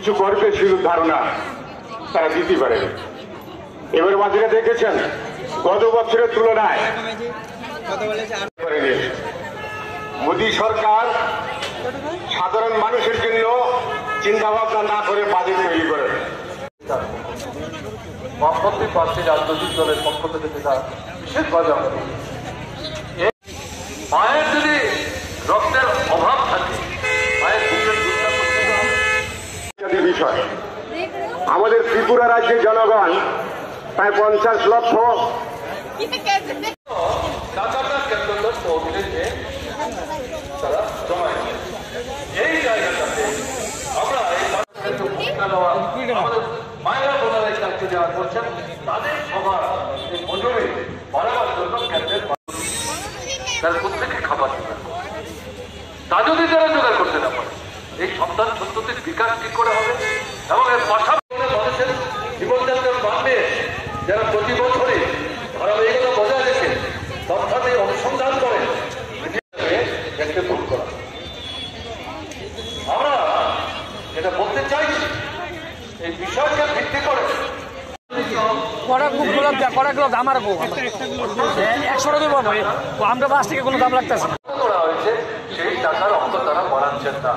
কিছু করবে শুধু ধারণা তারা দিতে পারে। এবার বাজারে দেখেছেন গত বছরের তুলনায় মোদী সরকার সাধারণ মানুষের জন্য চিন্তা ভাবনা না করে বাজেট তৈরি করে। বামপন্থী পার্টি রাজনৈতিক দলের পক্ষ থেকে যেটা বিশেষভাবে মায়ের যদি রক্তের অভাব থাকে মায়ের বিষয় আমাদের ত্রিপুরা রাজ্যের জনগণ প্রায় 50 লক্ষ তারা জমা এই জায়গাটাতে আমরা আমাদের মায়েরা বোনেরা এই কাজটি যারা করছেন তাদের সবার এই মজুরি বাড়াবার জন্য কেন্দ্রের তার প্রত্যেকে খাবার জোগাড় তা যদি তারা জোগাড় করতে না পারে এই সন্তান সন্ততির বিকাশ ঠিক করে হবে এবং এর পাশাপাশি মানুষের জীবনযাত্রার মানবে যারা প্রতি বছরে ধারাবাহিকতা বজায় রেখে তথ্যাদি অনুসন্ধান করে দেখতে ভুল করা। আমরা যেটা বলতে চাইছি এই বিষয়কে ভিত্তি করে করা হয়েছে সেই টাকার অঙ্ক তারা বাড়াচ্ছেন না।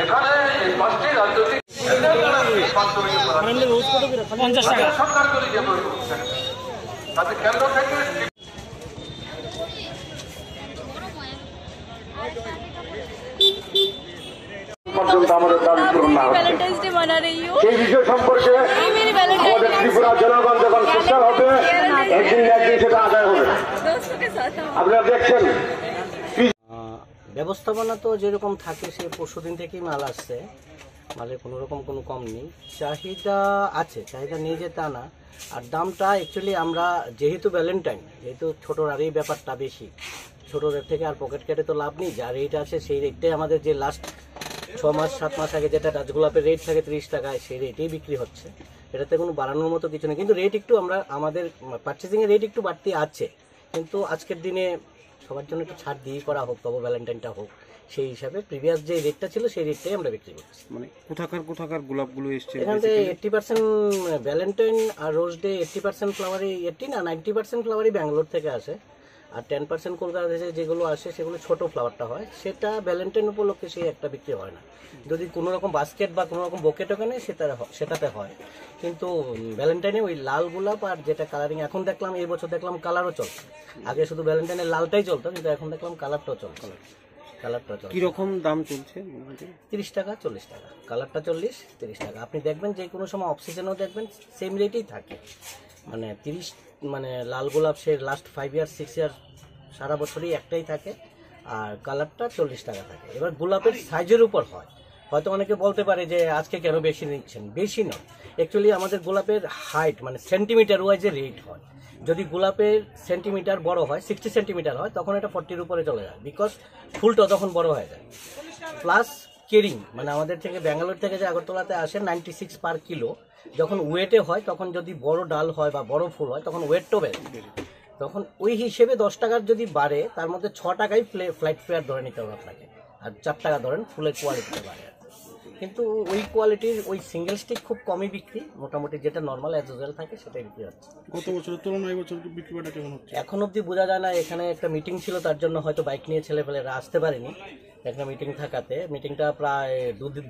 এখানে এই পাঁচটি রাজনৈতিক সরকারগুলি যে তৈরি করছেন তাতে কেন্দ্র থেকে পর্যন্ত আমাদের দাবি পূরণ না হচ্ছে। সেই বিষয় সম্পর্কে আমাদের ত্রিপুরা জনগণ যখন সোচ্চার হবে একদিন না একদিন সেটা আদায় হবে। আপনারা দেখছেন ব্যবস্থাপনা তো যেরকম থাকে সে পরশুদিন থেকেই মাল আসছে, মালের কোনো রকম কোনো কম নেই, চাহিদা আছে, চাহিদা নেই যে তা না। আর দামটা অ্যাকচুয়ালি আমরা যেহেতু ভ্যালেন্টাইন, যেহেতু ছোটোর আর এই ব্যাপারটা বেশি, ছোটোদের থেকে আর পকেট কেটে তো লাভ নেই, যা রেট আছে সেই রেটটাই আমাদের যে লাস্ট 6 মাস 7 মাস আগে যেটা রাজগোলাপের রেট থাকে 30 টাকায় সেই রেটেই বিক্রি হচ্ছে, এটাতে কোনো বাড়ানোর মতো কিছু নেই। কিন্তু রেট একটু আমরা আমাদের পারচেসিংয়ের রেট একটু বাড়তি আছে, কিন্তু আজকের দিনে সবার জন্য একটু ছাড় দিয়ে করা হোক, তবে ভ্যালেন্টাইনটা হোক, সেই হিসাবে প্রিভিয়াস যে রেটটা ছিল সেই রেটটাই আমরা বিক্রি করছি। মানে কোথাকার গোলাপগুলো এসছে এখান থেকে 80% ভ্যালেন্টাইন আর রোজ ডে, 80% ফ্লাওয়ারই 80 না 90% ফ্লাওয়ারই ব্যাঙ্গালোর থেকে আসে, আর 10% কলকাতা থেকে যেগুলো আসে সেগুলো ছোট ফ্লাওয়ারটা হয়, সেটা ভ্যালেন্টাইন উপলক্ষে সেই একটা বিক্রি হয় না। যদি কোনো রকম বাস্কেট বা কোনো রকম বোকে টোকেনে সেটাতে হয়, কিন্তু ভ্যালেন্টাইনে ওই লাল গোলাপ আর যেটা কালারিং এখন দেখলাম এই বছর দেখলাম কালারও চলছে। আগে শুধু ভ্যালেন্টাইনের লালটাই চলতো, কিন্তু এখন দেখলাম কালারটাও চলছে। কিরকম দাম চলছে? 30 টাকা 40 টাকা, কালারটা 40 30 টাকা। আপনি দেখবেন যে কোনো সময় অফ সিজনেও দেখবেন সেম রেটেই থাকে, মানে 30 মানে লাল গোলাপ সে লাস্ট 5 ইয়ার 6 ইয়ার সারা বছরই একটাই থাকে, আর কালারটা 40 টাকা থাকে। এবার গোলাপের সাইজের উপর হয়, হয়তো অনেকে বলতে পারে যে আজকে কেন বেশি নিচ্ছেন, বেশি নয়, অ্যাকচুয়ালি আমাদের গোলাপের হাইট মানে সেন্টিমিটার ওয়াইজে রেট হয়। যদি গোলাপের সেন্টিমিটার বড় হয় 60 সেন্টিমিটার হয় তখন এটা 40-র উপরে চলে যায়, বিকজ ফুলটা তখন বড় হয়ে যায়। প্লাস কেরিং মানে আমাদের থেকে ব্যাঙ্গালোর থেকে যে আগরতলাতে আসে 96 পার কিলো, যখন ওয়েটে হয় তখন যদি বড় ডাল হয় বা বড় ফুল হয় তখন ওয়েটটাও বেড়ে, তখন ওই হিসেবে 10 টাকার যদি বাড়ে তার মধ্যে 6 টাকাই ফ্লাইট ফেয়ার ধরে নিতে হবে আপনাকে, আর 4 টাকা ধরেন ফুলের কোয়ালিটিতে বাড়ে। কিন্তু ওই কোয়ালিটির ওই সিঙ্গেল স্টিক খুব কমই বিক্রি, মোটামুটি যেটা নর্মাল অ্যাজ ইউজুয়াল থাকে সেটাই বিক্রি হচ্ছে। গত বছরের তুলনায় এবছর বিক্রিটা কেমন হচ্ছে এখন অবধি বোঝা যায় না, এখানে একটা মিটিং ছিল তার জন্য হয়তো বাইক নিয়ে ছেলেপেলেরা আসতে পারেনি, একটা মিটিং থাকাতে মিটিংটা প্রায়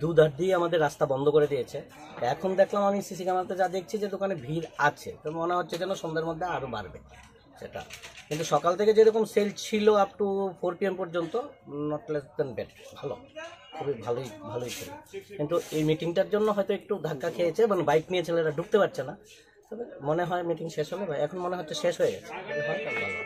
দুধার দিয়ে আমাদের রাস্তা বন্ধ করে দিয়েছে। এখন দেখলাম আমি সিসি ক্যামেরাতে যা দেখছি যে দোকানে ভিড় আছে, তো মনে হচ্ছে যেন সন্ধ্যার মধ্যে আরও বাড়বে সেটা। কিন্তু সকাল থেকে যেরকম সেল ছিল আপ টু 4 PM পর্যন্ত নট লেস দেন বেড, ভালো, খুবই ভালোই ছিল। কিন্তু এই মিটিংটার জন্য হয়তো একটু ধাক্কা খেয়েছে, মানে বাইক নিয়ে ছেলেরা ঢুকতে পারছে না, তবে মনে হয় মিটিং শেষ হলে, এখন মনে হচ্ছে শেষ হয়ে গেছে, হয় ভালো।